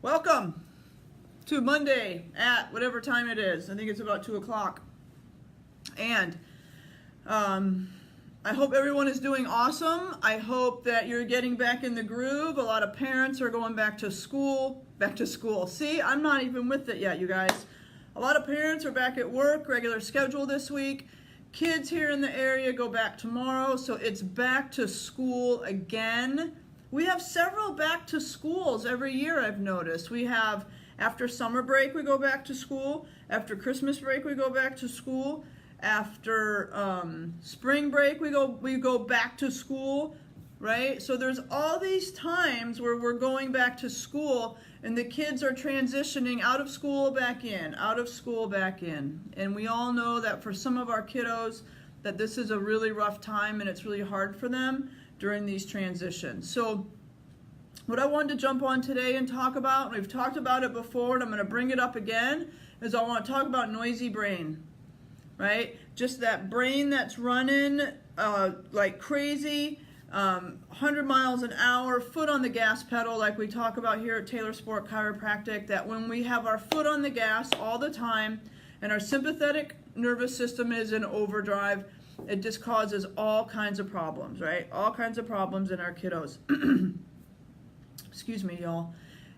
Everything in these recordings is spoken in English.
Welcome to Monday at whatever time it is. I think it's about 2 o'clock. And I hope everyone is doing awesome. I hope that you're getting back in the groove. A lot of parents are going back to school. See, I'm not even with it yet, you guys. A lot of parents are back at work, regular schedule this week. Kids here in the area go back tomorrow, so it's back to school again. We have several back to schools every year, I've noticed. We have, after summer break, we go back to school. After Christmas break, we go back to school. After spring break, we go back to school, right? So there's all these times where we're going back to school and the kids are transitioning out of school back in, out of school back in. And we all know that for some of our kiddos that this is a really rough time and it's really hard for them during these transitions. So what I wanted to jump on today and talk about, and we've talked about it before and I'm going to bring it up again, is I want to talk about noisy brain, right? Just that brain that's running like crazy, 100 miles an hour, foot on the gas pedal, like we talk about here at Taylor Sport Chiropractic, that when we have our foot on the gas all the time and our sympathetic nervous system is in overdrive, it just causes all kinds of problems, right? All kinds of problems in our kiddos. Excuse me, y'all.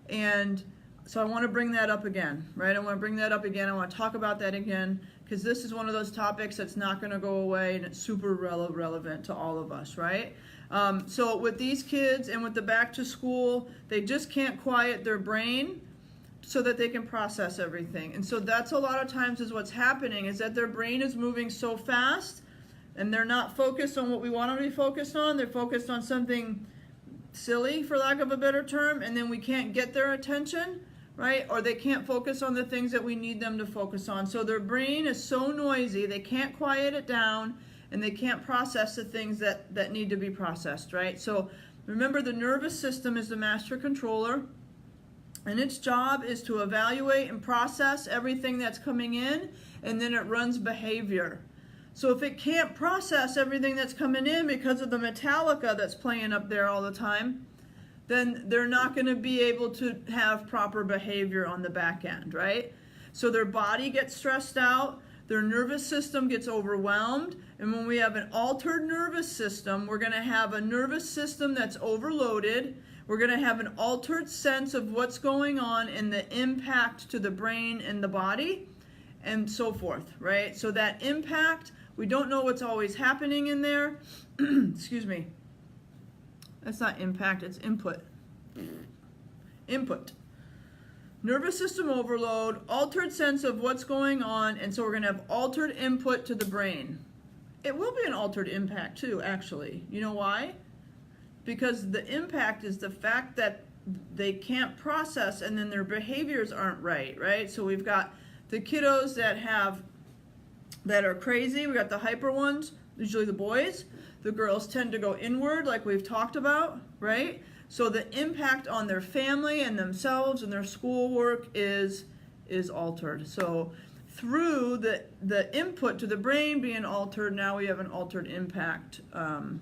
And so I want to bring that up again, right? I want to bring that up again. I want to talk about that again because this is one of those topics that's not going to go away and it's super relevant to all of us, right? So with these kids and with the back to school, they just can't quiet their brain so that they can process everything. And so that's a lot of times is what's happening, is that their brain is moving so fast and they're not focused on what we want them to be focused on. They're focused on something silly, for lack of a better term, and then we can't get their attention, right? Or they can't focus on the things that we need them to focus on. So their brain is so noisy, they can't quiet it down, and they can't process the things that need to be processed, right? So remember, the nervous system is the master controller, and its job is to evaluate and process everything that's coming in, and then it runs behavior. So if it can't process everything that's coming in because of the Metallica that's playing up there all the time, then they're not going to be able to have proper behavior on the back end, right? So their body gets stressed out, their nervous system gets overwhelmed, and when we have an altered nervous system, we're going to have a nervous system that's overloaded. We're going to have an altered sense of what's going on and the impact to the brain and the body and so forth, right? So that impact, we don't know what's always happening in there. Excuse me. That's not impact, it's input. Input. Nervous system overload, altered sense of what's going on, and so we're going to have altered input to the brain. It will be an altered impact too, actually. You know why? Because the impact is the fact that they can't process and then their behaviors aren't right, right? So we've got the kiddos that are crazy. We got the hyper ones, usually the boys. The girls tend to go inward, like we've talked about, right? So the impact on their family and themselves and their schoolwork is altered. So through the input to the brain being altered, now we have an altered impact on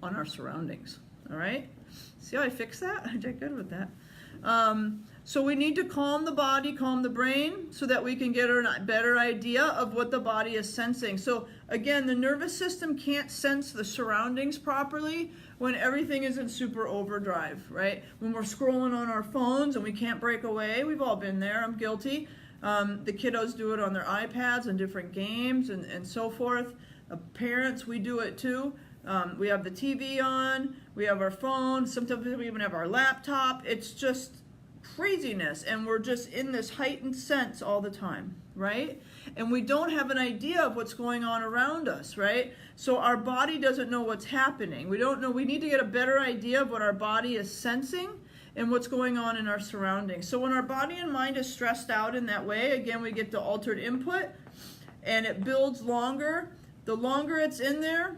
our surroundings. All right? See how I fixed that? I did good with that. So we need to calm the body, calm the brain, so that we can get a better idea of what the body is sensing. So again, the nervous system can't sense the surroundings properly when everything is in super overdrive, right? When we're scrolling on our phones and we can't break away, we've all been there, I'm guilty. The kiddos do it on their iPads and different games and so forth. Parents, we do it too. We have the TV on, we have our phone, sometimes we even have our laptop. It's just craziness, and we're just in this heightened sense all the time, right? And we don't have an idea of what's going on around us, right? So our body doesn't know what's happening. We don't know. We need to get a better idea of what our body is sensing and what's going on in our surroundings. So when our body and mind is stressed out in that way, again, we get the altered input, and it builds longer. The longer it's in there,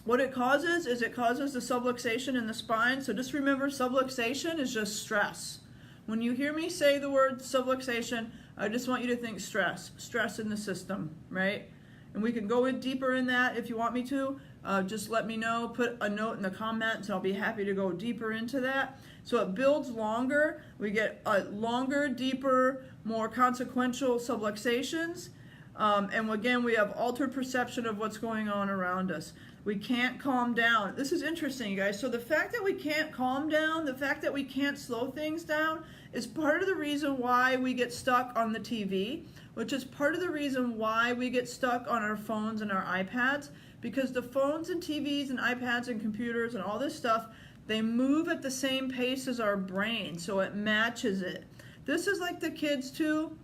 what it causes is it causes the subluxation in the spine. So just remember, subluxation is just stress. When you hear me say the word subluxation, I just want you to think stress in the system, right? And we can go in deeper in that if you want me to. just let me know, put a note in the comments, and I'll be happy to go deeper into that. So it builds longer. We get longer, deeper, more consequential subluxations. And again, we have altered perception of what's going on around us. We can't calm down. This is interesting, you guys. So the fact that we can't calm down, the fact that we can't slow things down is part of the reason why we get stuck on the TV, which is part of the reason why we get stuck on our phones and our iPads, because the phones and TVs and iPads and computers and all this stuff, they move at the same pace as our brain, so it matches it. This is like the kids too.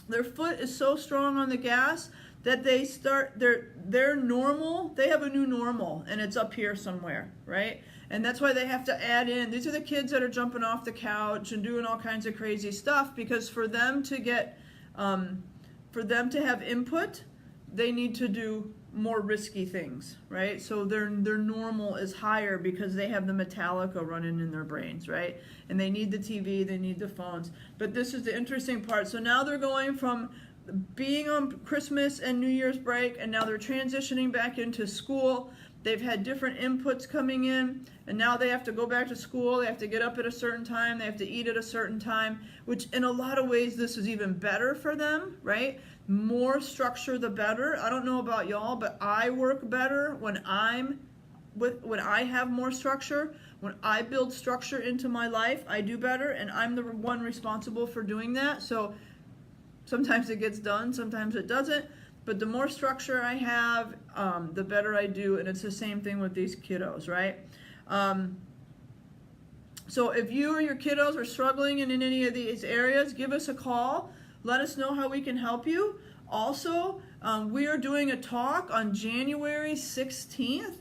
Their foot is so strong on the gas that they start, they're normal, they have a new normal, and it's up here somewhere, right? And that's why they have to add in, these are the kids that are jumping off the couch and doing all kinds of crazy stuff, because for them to get, for them to have input, they need to do more risky things, right? So their normal is higher because they have the Metallica running in their brains, right? And they need the TV, they need the phones. But this is the interesting part. So now they're going from being on Christmas and New Year's break, and now they're transitioning back into school. They've had different inputs coming in, and now they have to go back to school. They have to get up at a certain time. They have to eat at a certain time, which in a lot of ways this is even better for them, right? More structure, the better. I don't know about y'all, but I work better when I have more structure. When I build structure into my life, I do better, and I'm the one responsible for doing that. So sometimes it gets done, sometimes it doesn't. But the more structure I have, the better I do, and it's the same thing with these kiddos, right? So if you or your kiddos are struggling in any of these areas, give us a call. Let us know how we can help you. Also, we are doing a talk on January 16th.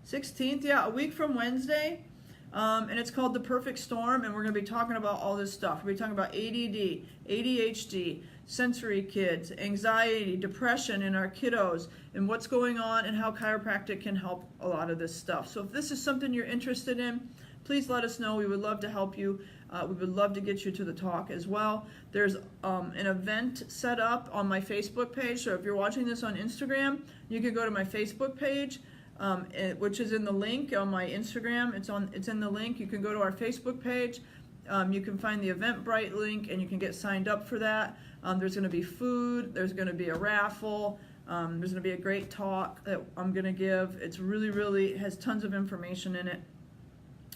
16th, yeah, a week from Wednesday. And it's called The Perfect Storm, and we're going to be talking about all this stuff. We're talking about ADD, ADHD, sensory kids, anxiety, depression in our kiddos, and what's going on and how chiropractic can help a lot of this stuff. So if this is something you're interested in, please let us know. We would love to help you. We would love to get you to the talk as well. There's an event set up on my Facebook page, so if you're watching this on Instagram, you can go to my Facebook page, which is in the link on my Instagram. It's in the link. You can go to our Facebook page. You can find the Eventbrite link, and you can get signed up for that. There's going to be food. There's going to be a raffle. There's going to be a great talk that I'm going to give. It's really has tons of information in it.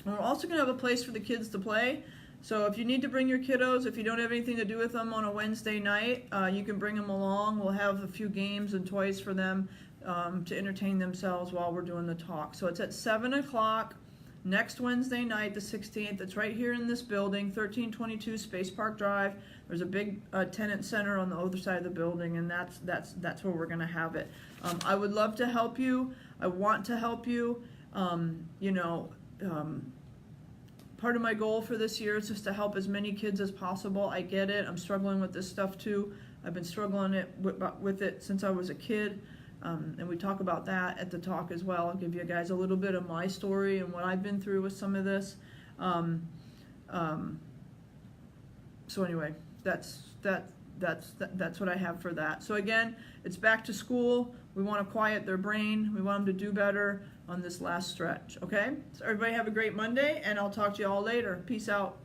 And we're also going to have a place for the kids to play. So if you need to bring your kiddos, if you don't have anything to do with them on a Wednesday night, you can bring them along. We'll have a few games and toys for them to entertain themselves while we're doing the talk. So it's at 7 o'clock next Wednesday night, the 16th. It's right here in this building, 1322 Space Park Drive. There's a big tenant center on the other side of the building, and that's where we're going to have it. I would love to help you. I want to help you. Part of my goal for this year is just to help as many kids as possible. I get it. I'm struggling with this stuff too. I've been struggling with it since I was a kid. And we talk about that at the talk as well. I'll give you guys a little bit of my story and what I've been through with some of this. So anyway, that's what I have for that. So again, it's back to school. We want to quiet their brain. We want them to do better on this last stretch. Okay? So everybody have a great Monday, and I'll talk to you all later. Peace out.